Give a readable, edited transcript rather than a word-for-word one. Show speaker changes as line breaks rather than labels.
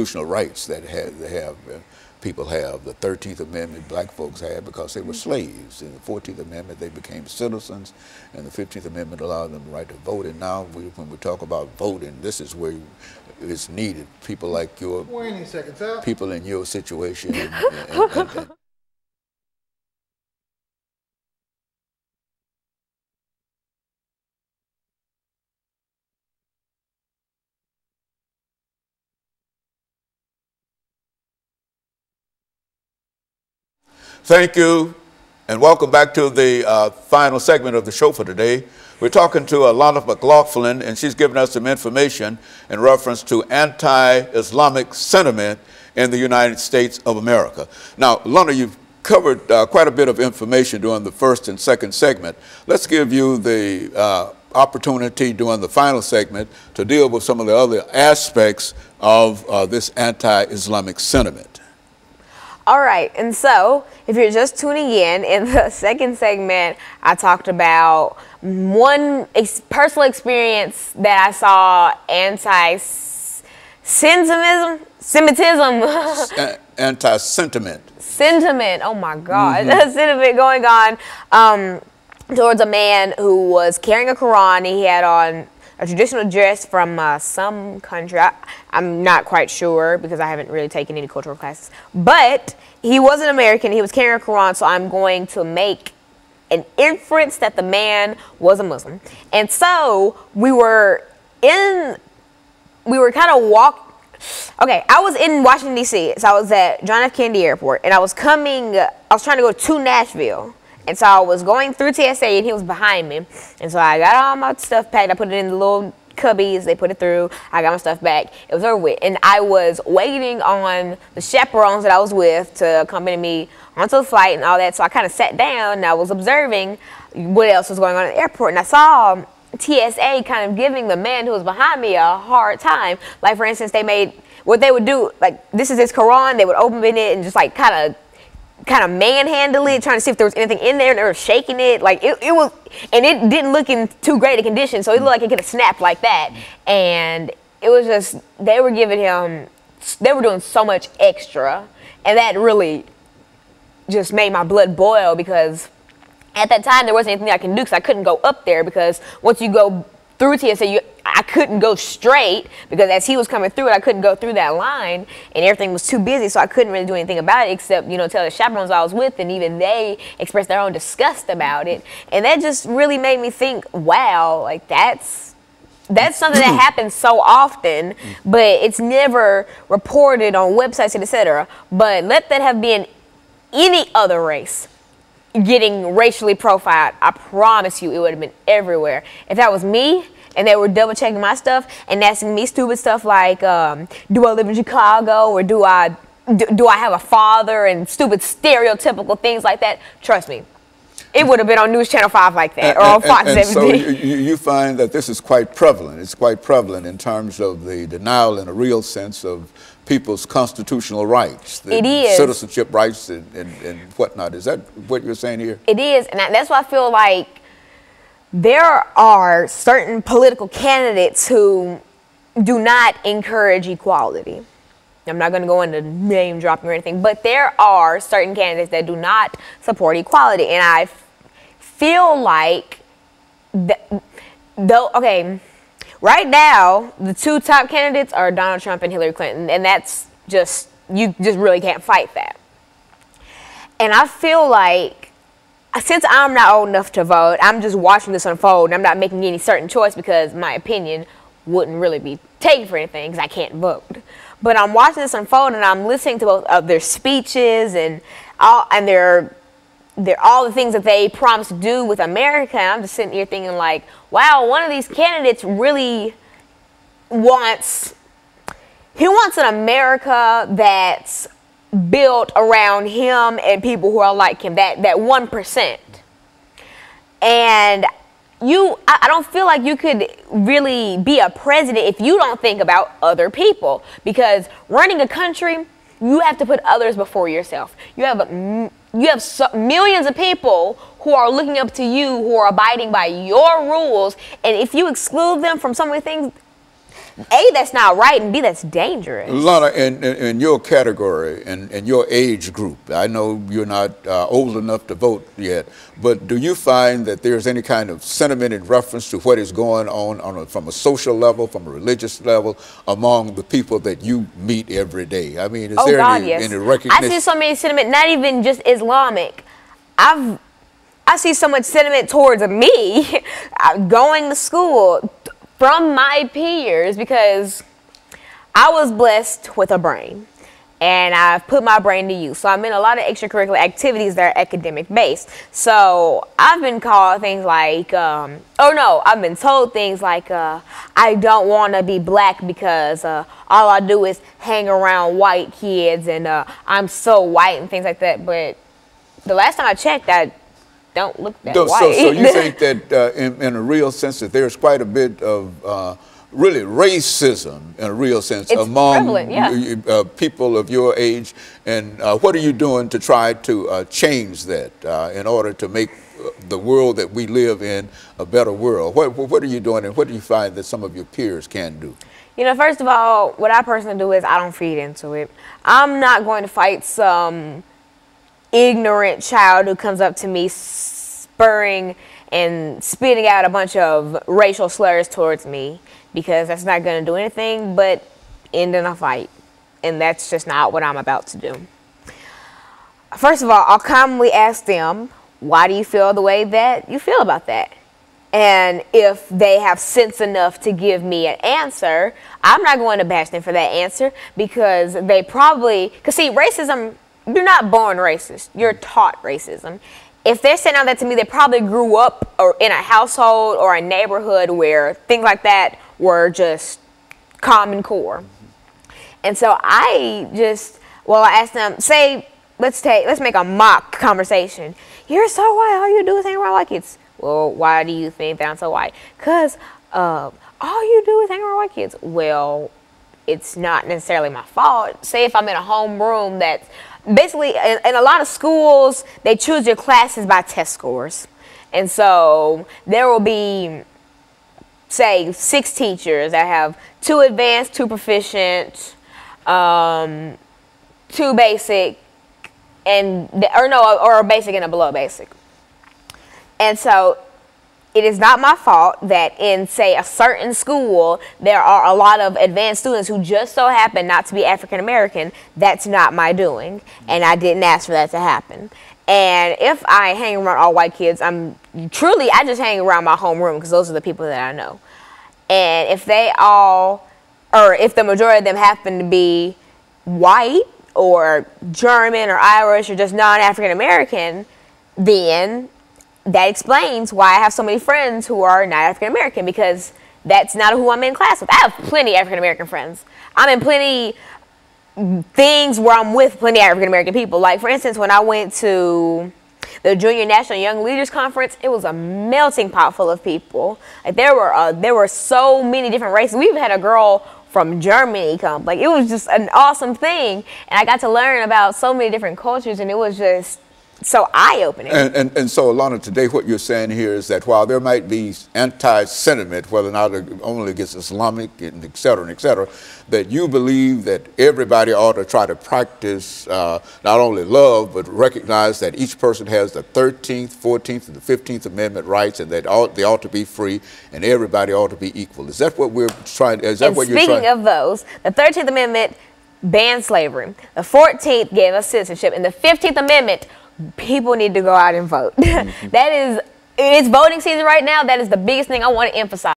constitutional rights that people have. The 13th Amendment black folks had because they were slaves. In the 14th Amendment, they became citizens, and the 15th Amendment allowed them the right to vote. And now, when we talk about voting, this is where it's needed. People like your,
20 seconds out.
People in your situation. Thank you, and welcome back to the final segment of the show for today. We're talking to Alana McLaughlin, and she's giving us some information in reference to anti-Islamic sentiment in the United States of America. Now, Alana, you've covered quite a bit of information during the first and second segment. Let's give you the opportunity during the final segment to deal with some of the other aspects of this anti-Islamic sentiment.
All right, and so if you're just tuning in the second segment, I talked about one personal experience that I saw anti-Semitism. Sentiment, oh my God. Sentiment going on towards a man who was carrying a Quran. He had on a traditional dress from some country. I'm not quite sure because I haven't really taken any cultural classes. But he wasn't American. He was carrying a Quran, so I'm going to make an inference that the man was a Muslim. And so we were kind of okay, I was in Washington, D.C., so I was at John F. Kennedy Airport, and I was trying to go to Nashville. And so I was going through TSA, and he was behind me. And so I got all my stuff packed. I put it in the little cubbies. They put it through. I got my stuff back. It was over with. And I was waiting on the chaperones that I was with to accompany me onto the flight and all that. So I kind of sat down, and I was observing what else was going on at the airport. And I saw TSA kind of giving the man who was behind me a hard time. Like, for instance, what they would do, like, this is his Quran. They would open it and just, like, kind of manhandle it, trying to see if there was anything in there, and they were shaking it. Like, it was, and it didn't look in too great a condition, so it looked like it could have snapped like that. And it was just, they were doing so much extra, and that really just made my blood boil, because at that time there wasn't anything I can do, because I couldn't go up there, because once you go through TSA, I couldn't go straight, because as he was coming through it, I couldn't go through that line, and everything was too busy, so I couldn't really do anything about it except, tell the chaperones I was with, and even they expressed their own disgust about it. And that just really made me think, wow, like that's something that happens so often, but it's never reported on websites, etc. But let that have been any other race getting racially profiled, I promise you it would have been everywhere. If that was me and they were double checking my stuff and asking me stupid stuff like, do I live in Chicago, or do I have a father, and stupid stereotypical things like that, trust me, it would have been on News Channel 5 like that, or on Fox 17.
So you find that this is quite prevalent. It's quite prevalent in terms of the denial in a real sense of people's constitutional rights, citizenship rights and whatnot. Is that what you're saying here?
It is, and that's why I feel like there are certain political candidates who do not encourage equality. I'm not going to go into name dropping or anything, but there are certain candidates that do not support equality, and I feel like, right now, the two top candidates are Donald Trump and Hillary Clinton, and that's just, you just really can't fight that. And I feel like, since I'm not old enough to vote, I'm just watching this unfold, and I'm not making any certain choice because my opinion wouldn't really be taken for anything because I can't vote. But I'm watching this unfold, and I'm listening to both of their speeches and all the things that they promised to do with America. And I'm just sitting here thinking, like, wow, one of these candidates really wants an America that's built around him and people who are like him, that 1%. And I don't feel like you could really be a president if you don't think about other people, because running a country, you have to put others before yourself. You have millions of people who are looking up to you, who are abiding by your rules, and if you exclude them from some of the things, A, that's not right, and B, that's dangerous.
Lana, in your category, in your age group, I know you're not old enough to vote yet, but do you find that there's any kind of sentiment in reference to what is going on from a social level, from a religious level, among the people that you meet every day? I mean, is there any recognition?
I see so many sentiment, not even just Islamic. I see so much sentiment towards me going to school from my peers, because I was blessed with a brain and I've put my brain to use. So I'm in a lot of extracurricular activities that are academic based. So I've been called things like, I've been told things like, I don't want to be black because all I do is hang around white kids and I'm so white and things like that. But the last time I checked, I don't look that white.
So you think that in a real sense that there's quite a bit of really racism in a real sense among people of your age, and what are you doing to try to change that in order to make the world that we live in a better world? What are you doing, and what do you find that some of your peers can do?
You know, first of all, what I personally do is I don't feed into it. I'm not going to fight some ignorant child who comes up to me spurring and spitting out a bunch of racial slurs towards me, because that's not going to do anything but end in a fight, and that's just not what I'm about to do. First of all, I'll calmly ask them, why do you feel the way that you feel about that? And if they have sense enough to give me an answer, I'm not going to bash them for that answer, because they probably, because see, racism, you're not born racist, you're taught racism. If they're saying all that to me, they probably grew up or in a household or a neighborhood where things like that were just common core. And so I asked them, say, let's make a mock conversation. You're so white, all you do is hang around white kids. Well, why do you think that I'm so white? Because all you do is hang around white kids. Well, it's not necessarily my fault. Say if I'm in a homeroom that's basically, in a lot of schools, they choose your classes by test scores. And so there will be, say, 6 teachers that have 2 advanced, 2 proficient, 2 basic, or a basic and a below basic. And so it is not my fault that in, say, a certain school, there are a lot of advanced students who just so happen not to be African American. That's not my doing, and I didn't ask for that to happen. And if I hang around all white kids, I just hang around my homeroom, because those are the people that I know. And if if the majority of them happen to be white or German or Irish or just non-African American, then that explains why I have so many friends who are not African American, because that's not who I'm in class with. I have plenty of African American friends. I'm in plenty things where I'm with plenty of African American people. Like, for instance, when I went to the Junior National Young Leaders Conference, it was a melting pot full of people. Like, there were so many different races. We even had a girl from Germany come. Like, it was just an awesome thing, and I got to learn about so many different cultures, and it was just so eye-opening.
And so, Alana, today what you're saying here is that while there might be anti-sentiment, whether or not only against Islamic and et cetera, that you believe that everybody ought to try to practice not only love, but recognize that each person has the 13th, 14th, and the 15th Amendment rights, and that they ought to be free, and everybody ought to be equal. Is that what we're trying? Is that what you're trying?
Speaking of those, the 13th Amendment banned slavery. The 14th gave us citizenship, and the 15th Amendment, people need to go out and vote. It's voting season right now. That is the biggest thing I want to emphasize.